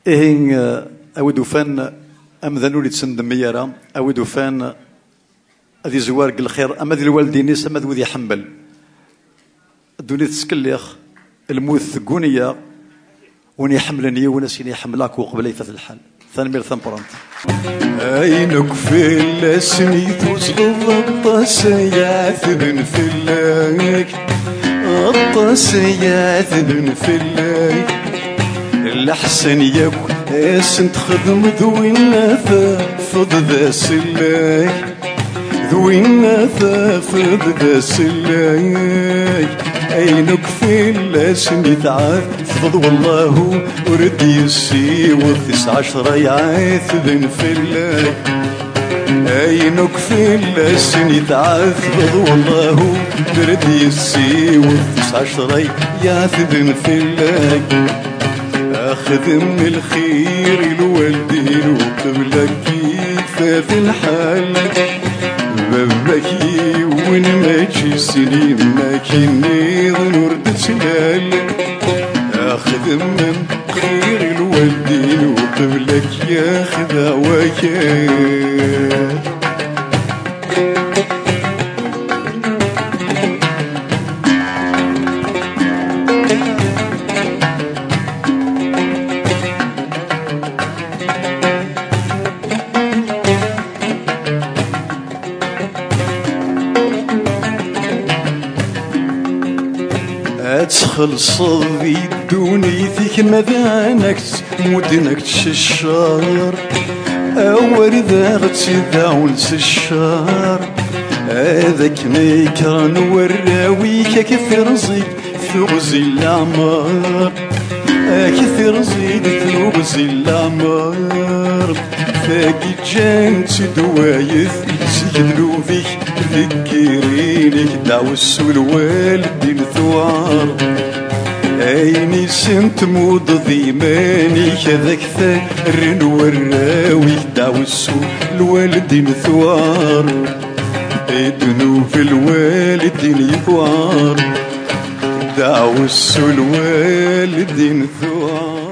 إيه أود فان أمذنوا لي تسند ميارا أود فان هذه زوار الخير أما ذي الوالدين أما ذي حنبل الدنيا تسكليخ الموت ثقونية وني حملني ونسيني حملاك وقبلي في الحال ثاني مير ثمبرانت عينك في اللسني توصل الطاسيات ذن في الليك الطاسيات ذن في الليك الأحسن يكون اسن تخدم ذوين ثافض ذا سلاك ذوين ثافض ذا سلاك عينك في اللسن تعاثفض والله ورد يسي و19 يعاثذن في الليل عينك في اللسن تعاثفض والله ورد يسي و19 يعاثذن في الليل اخذ من الخير الوالدين وقبلك كيف الحال بابكي وين ماشي سنين ما كني ورد سلال اخذ من خير الوالدين وقبلك ياخذ عواكات تخلص ذي دونيتك مذانك مدنك تششار أور ذا غتداول تششار هذاك نيكران وراويك كثير زيد ثغزي العمار كثير زيد ثغزي العمار فاقي جانت دوايث سيدلو فيك ذكرينك دعوس الوالدين ثوار عيني سنت مود ضيماني كذاك ثار وراوي دعوس الوالدين ثوار ذنوب الوالدين ثوار دعوس الوالدين ثوار